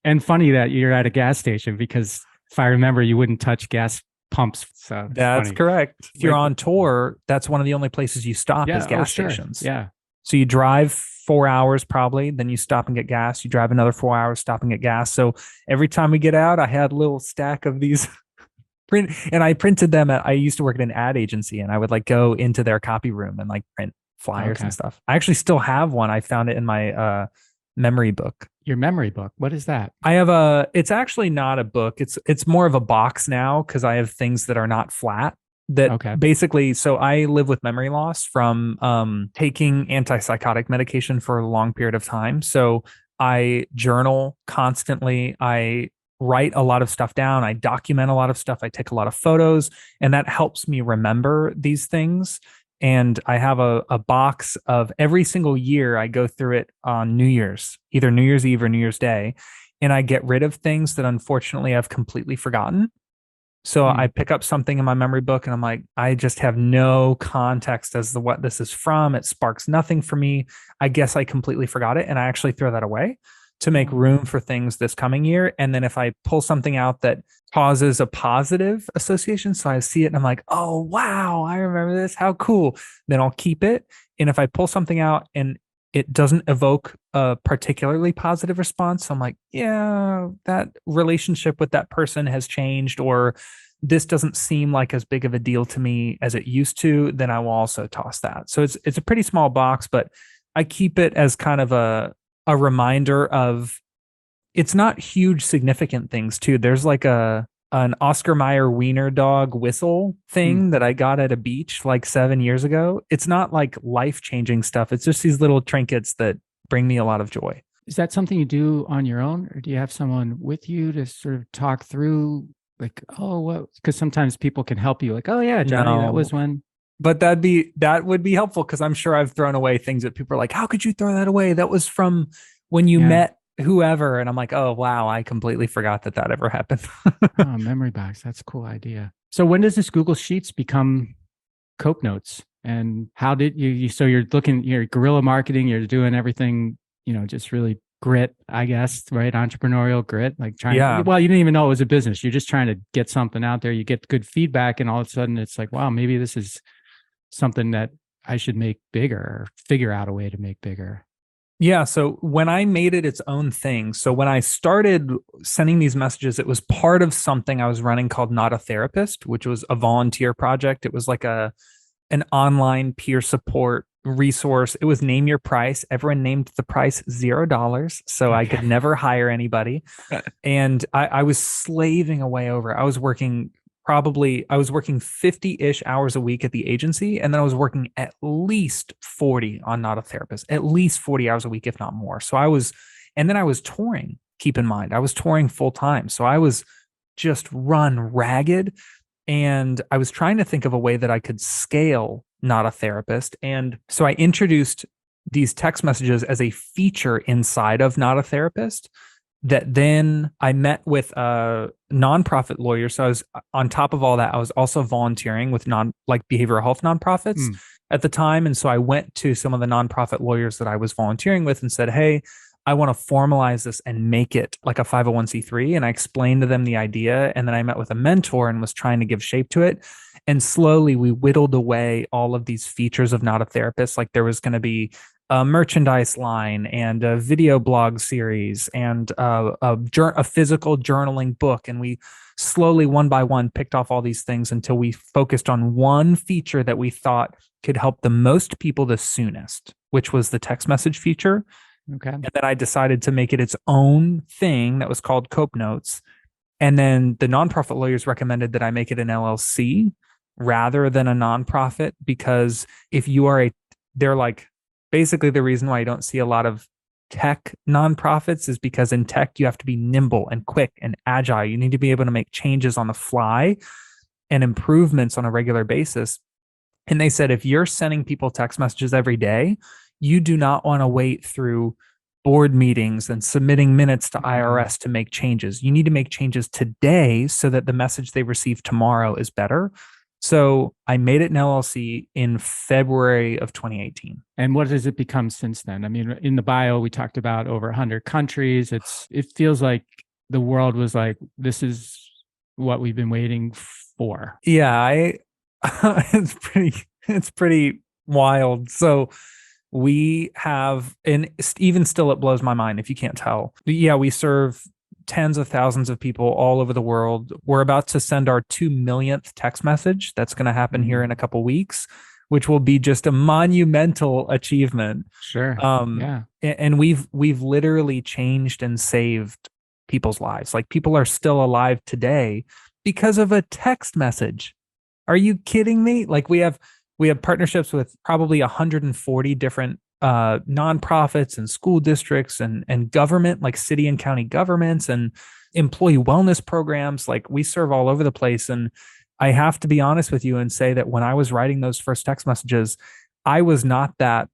A: And funny that you're at a gas station, because if I remember, you wouldn't touch gas pumps. So
B: that's
A: funny.
B: correct. If you're on tour, that's one of the only places you stop is gas
A: sure.
B: stations.
A: Yeah.
B: So you drive 4 hours probably, then you stop and get gas. You drive another 4 hours, stop and get gas. So every time we get out, I had a little stack of these and I printed them I used to work at an ad agency, and I would like go into their copy room and like print flyers and stuff. I actually still have one. I found it in my memory book.
A: Your memory book. What is that?
B: I have it's actually not a book. It's more of a box now, because I have things that are not flat. That basically, so I live with memory loss from taking antipsychotic medication for a long period of time. So I journal constantly. I write a lot of stuff down. I document a lot of stuff. I take a lot of photos, and that helps me remember these things. And I have a box of every single year. I go through it on New Year's, either New Year's Eve or New Year's Day, and I get rid of things that unfortunately I've completely forgotten. So I pick up something in my memory book and I'm like, I just have no context as to what this is from. It sparks nothing for me. I guess I completely forgot it. And I actually throw that away to make room for things this coming year. And then if I pull something out that causes a positive association, so I see it and I'm like, oh, wow, I remember this. How cool. Then I'll keep it. And if I pull something out and it doesn't evoke a particularly positive response, I'm like, yeah, that relationship with that person has changed, or this doesn't seem like as big of a deal to me as it used to, then I will also toss that. So it's a pretty small box, but I keep it as kind of a reminder of, it's not huge significant things too. There's like an Oscar Mayer wiener dog whistle thing that I got at a beach like 7 years ago. It's not like life-changing stuff. It's just these little trinkets that bring me a lot of joy.
A: Is that something you do on your own, or do you have someone with you to sort of talk through, like, oh, what? Because sometimes people can help you, like, oh yeah, Johnny, that was when.
B: But that would be helpful, because I'm sure I've thrown away things that people are like, how could you throw that away? That was from when you met whoever. And I'm like, oh, wow, I completely forgot that ever happened.
A: Oh, memory box. That's a cool idea. So when does this Google Sheets become Cope Notes? And how did so you're guerrilla marketing, you're doing everything, just really grit, I guess, right? Entrepreneurial grit, like trying well, you didn't even know it was a business. You're just trying to get something out there. You get good feedback, and all of a sudden it's like, wow, maybe this is something that I should make bigger, or figure out a way to make bigger.
B: Yeah. So when I made it its own thing, so when I started sending these messages, it was part of something I was running called Not a Therapist, which was a volunteer project. It was like an online peer support resource. It was name your price. Everyone named the price $0. So I could never hire anybody. And I was slaving away over. I was working 50-ish hours a week at the agency. And then I was working at least 40 on Not a Therapist, at least 40 hours a week, if not more. So and then I was touring, keep in mind, I was touring full time. So I was just run ragged. And I was trying to think of a way that I could scale Not a Therapist. And so I introduced these text messages as a feature inside of Not a Therapist, that then I met with a nonprofit lawyer. So I was, on top of all that, I was also volunteering with behavioral health nonprofits at the time. And so I went to some of the nonprofit lawyers that I was volunteering with and said, hey, I want to formalize this and make it like a 501c3. And I explained to them the idea. And then I met with a mentor and was trying to give shape to it. And slowly we whittled away all of these features of Not a Therapist. Like there was going to be a merchandise line and a video blog series and a physical journaling book. And we slowly, one by one, picked off all these things until we focused on one feature that we thought could help the most people the soonest, which was the text message feature.
A: Okay.
B: And then I decided to make it its own thing that was called Cope Notes. And then the nonprofit lawyers recommended that I make it an LLC rather than a nonprofit, because if you are they're like, basically the reason why you don't see a lot of tech nonprofits is because in tech, you have to be nimble and quick and agile. You need to be able to make changes on the fly and improvements on a regular basis. And they said, if you're sending people text messages every day, you do not want to wait through board meetings and submitting minutes to
A: Mm-hmm.
B: IRS to make changes. You need to make changes today so that the message they receive tomorrow is better. So I made it an LLC in February of 2018.
A: And what has it become since then? I mean, in the bio, we talked about over 100 countries. It feels like the world was like, this is what we've been waiting for.
B: Yeah, it's pretty wild. So we have, and even still, it blows my mind if you can't tell. But yeah, we serve tens of thousands of people all over the world. We're about to send our 2 millionth text message. That's going to happen here in a couple weeks, which will be just a monumental achievement.
A: Sure. Yeah.
B: And we've literally changed and saved people's lives. Like, people are still alive today because of a text message. Are you kidding me? Like, we have partnerships with probably 140 different nonprofits and school districts and government, like city and county governments, and employee wellness programs. Like, we serve all over the place. And I have to be honest with you and say that when I was writing those first text messages, I was not that,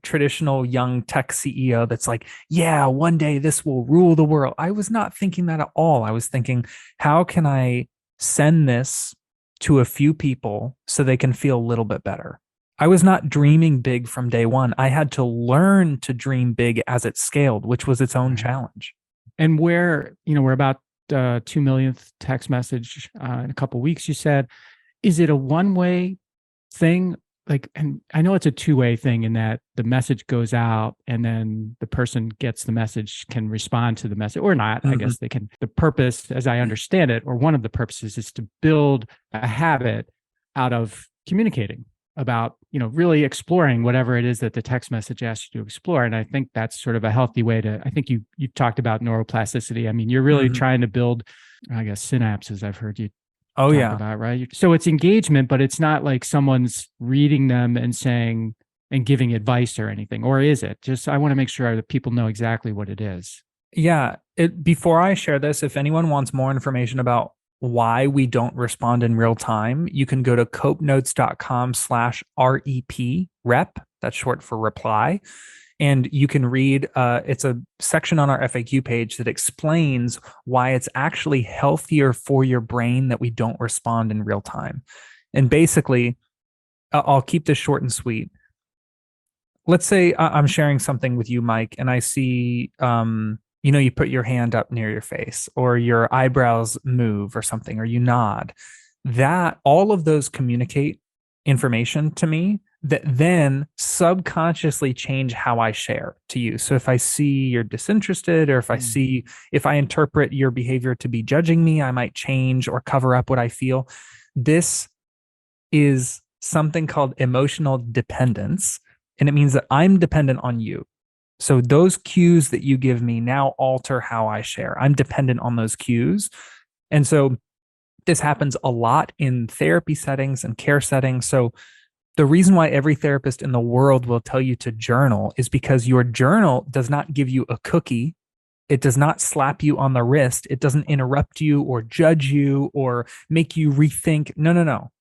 B: traditional young tech CEO that's like, yeah, one day this will rule the world. I was not thinking that at all. I was thinking, how can I send this to a few people so they can feel a little bit better? I was not dreaming big from day one. I had to learn to dream big as it scaled, which was its own challenge.
A: And we're about 2 millionth text message in a couple of weeks, you said. Is it a one-way thing? Like, and I know it's a two-way thing in that the message goes out and then the person gets the message, can respond to the message or not. Mm-hmm. I guess they can. The purpose, as I understand it, or one of the purposes, is to build a habit out of communicating about, really exploring whatever it is that the text message asks you to explore. And I think that's sort of a healthy way to, I think you've talked about neuroplasticity. I mean, you're really trying to build, I guess, synapses. I've heard you talk about, right? So it's engagement, but it's not like someone's reading them and saying and giving advice or anything, or is it? Just, I want to make sure that people know exactly what it is.
B: Yeah. Before I share this, if anyone wants more information about why we don't respond in real time, you can go to copenotes.com/REP, rep. That's short for reply. And you can read, it's a section on our FAQ page that explains why it's actually healthier for your brain that we don't respond in real time. And basically, I'll keep this short and sweet. Let's say I'm sharing something with you, Mike, and I see, you put your hand up near your face, or your eyebrows move or something, or you nod. That, all of those communicate information to me that then subconsciously change how I share to you. So if I see you're disinterested, or if I interpret your behavior to be judging me, I might change or cover up what I feel. This is something called emotional dependence. And it means that I'm dependent on you. So those cues that you give me now alter how I share. I'm dependent on those cues. And so this happens a lot in therapy settings and care settings. So the reason why every therapist in the world will tell you to journal is because your journal does not give you a cookie. It does not slap you on the wrist. It doesn't interrupt you or judge you or make you rethink. No.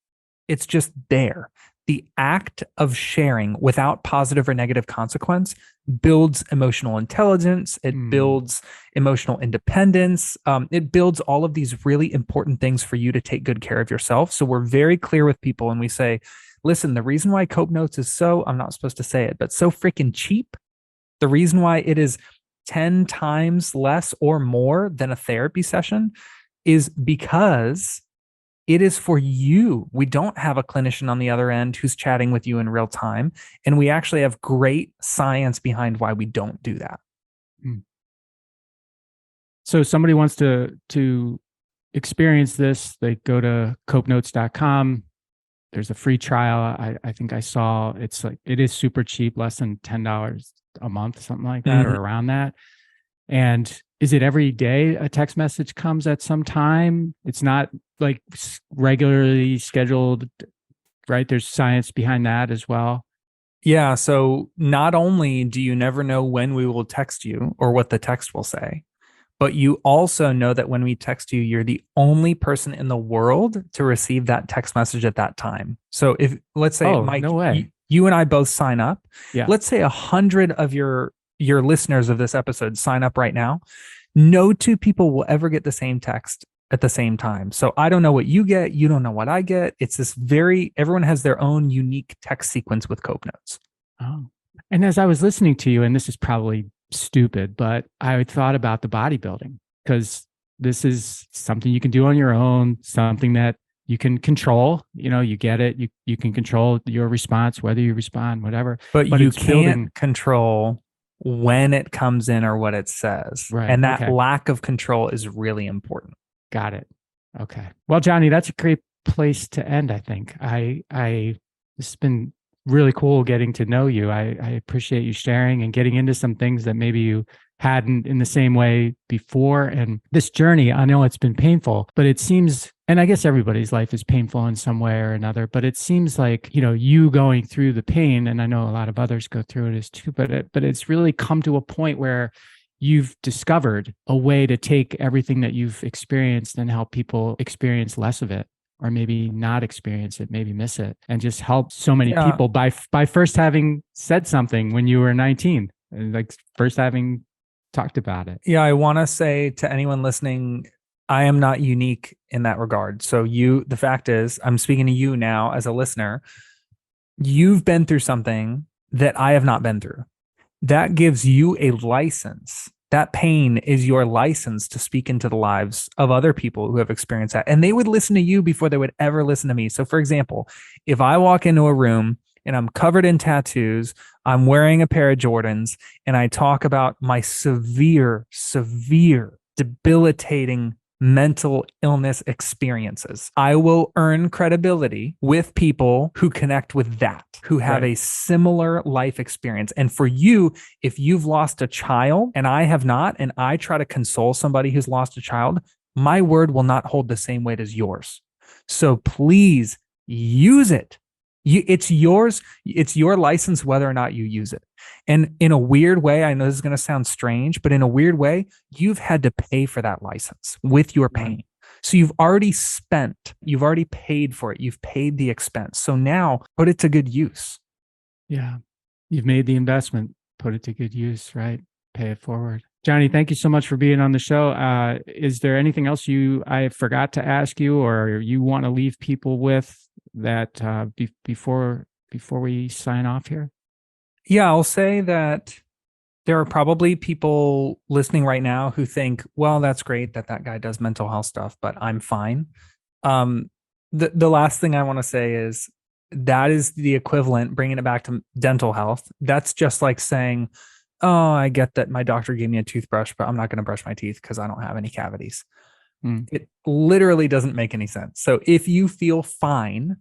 B: It's just there. The act of sharing without positive or negative consequence builds emotional intelligence. It builds emotional independence. It builds all of these really important things for you to take good care of yourself. So we're very clear with people, and we say, listen, the reason why Cope Notes is so, I'm not supposed to say it, but so freaking cheap, the reason why it is 10 times less or more than a therapy session is because it is for you. We don't have a clinician on the other end who's chatting with you in real time. And we actually have great science behind why we don't do that.
A: So somebody wants to experience this, they go to copenotes.com. There's a free trial. I think I saw it is super cheap, less than $10 a month, something like that, or around that. And is it every day a text message comes at some time? It's not like regularly scheduled, right? There's science behind that as well.
B: Yeah. So not only do you never know when we will text you or what the text will say, but you also know that when we text you, you're the only person in the world to receive that text message at that time. So if, let's say, Mike,
A: no way.
B: You and I both sign up.
A: Yeah.
B: Let's say 100 of your your listeners of this episode sign up right now, no two people will ever get the same text at the same time. So I don't know what you get. You don't know what I get. It's this everyone has their own unique text sequence with Cope Notes.
A: Oh, and as I was listening to you, and this is probably stupid, but I thought about the bodybuilding, because this is something you can do on your own, something that you can control. You get it. You can control your response, whether you respond, whatever.
B: But you
A: it's
B: can't control when it comes in or what it says.
A: Right.
B: And that lack of control is really important.
A: Got it. Okay. Well, Johnny, that's a great place to end, I think. This has been really cool getting to know you. I appreciate you sharing and getting into some things that maybe you hadn't in the same way before. And this journey, I know it's been painful, but it seems, and I guess everybody's life is painful in some way or another, but it seems like, you going through the pain, and I know a lot of others go through it as too, but it's really come to a point where you've discovered a way to take everything that you've experienced and help people experience less of it, or maybe not experience it, maybe miss it, and just help so many people by first having said something when you were 19, and like first having talked about it.
B: Yeah, I want to say to anyone listening, I am not unique in that regard. So the fact is, I'm speaking to you now as a listener. You've been through something that I have not been through. That gives you a license. That pain is your license to speak into the lives of other people who have experienced that. And they would listen to you before they would ever listen to me. So for example, if I walk into a room and I'm covered in tattoos, I'm wearing a pair of Jordans, and I talk about my severe, debilitating mental illness experiences, I will earn credibility with people who connect with that, who have a similar life experience. And for you, if you've lost a child and I have not, and I try to console somebody who's lost a child, my word will not hold the same weight as yours. So please use it. It's yours. It's your license whether or not you use it. And in a weird way, I know this is going to sound strange, but in a weird way, you've had to pay for that license with your pain. So you've already paid for it. You've paid the expense. So now put it to good use.
A: Yeah. You've made the investment, put it to good use, right? Pay it forward. Johnny, thank you so much for being on the show. Is there anything else I forgot to ask you, or you want to leave people with that before we sign off here?
B: Yeah, I'll say that there are probably people listening right now who think, well, that's great that guy does mental health stuff, but I'm fine. The last thing I want to say is that is the equivalent, bringing it back to dental health. That's just like saying, oh, I get that my doctor gave me a toothbrush, but I'm not going to brush my teeth because I don't have any cavities. It literally doesn't make any sense. So if you feel fine,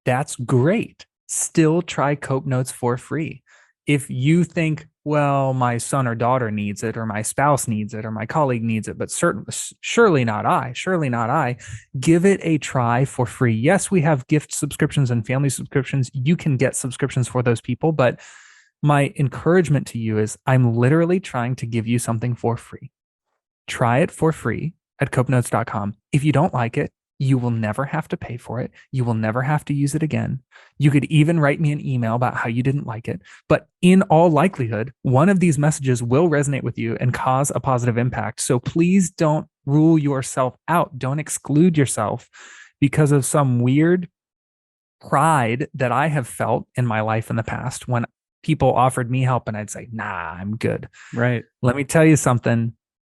B: that's great. Still try Cope Notes for free. If you think, well, my son or daughter needs it, or my spouse needs it, or my colleague needs it, but surely not I, give it a try for free. Yes, we have gift subscriptions and family subscriptions. You can get subscriptions for those people, but my encouragement to you is I'm literally trying to give you something for free. Try it for free at copenotes.com. If you don't like it, you will never have to pay for it. You will never have to use it again. You could even write me an email about how you didn't like it. But in all likelihood, one of these messages will resonate with you and cause a positive impact. So please don't rule yourself out. Don't exclude yourself because of some weird pride that I have felt in my life in the past when people offered me help and I'd say, nah, I'm good.
A: Right.
B: Let me tell you something.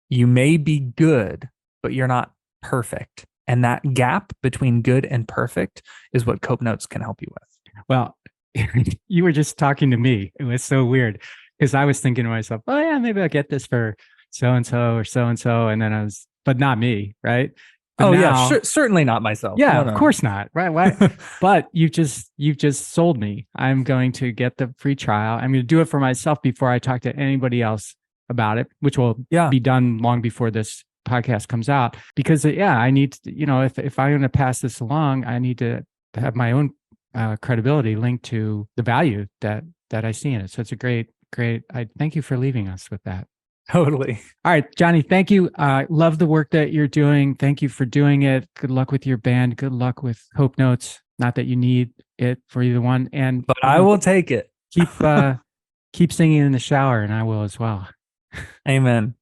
B: You may be good, but you're not perfect. And that gap between good and perfect is what Cope Notes can help you with.
A: Well, you were just talking to me. It was so weird because I was thinking to myself, oh yeah, maybe I'll get this for so-and-so or so-and-so. And then but not me. Right. But
B: certainly not myself.
A: Yeah, no. Of course not. Right. Why? But you've just sold me. I'm going to get the free trial. I'm going to do it for myself before I talk to anybody else about it, which will be done long before this podcast comes out, because I need to, if I'm going to pass this along, I need to have my own credibility linked to the value that I see in it. So it's a great, I thank you for leaving us with that.
B: Totally.
A: All right, Johnny, thank you. Love the work that you're doing. Thank you for doing it. Good luck with your band. Good luck with Cope Notes. Not that you need it for either one. But
B: I will take it.
A: Keep singing in the shower, and I will as well.
B: Amen.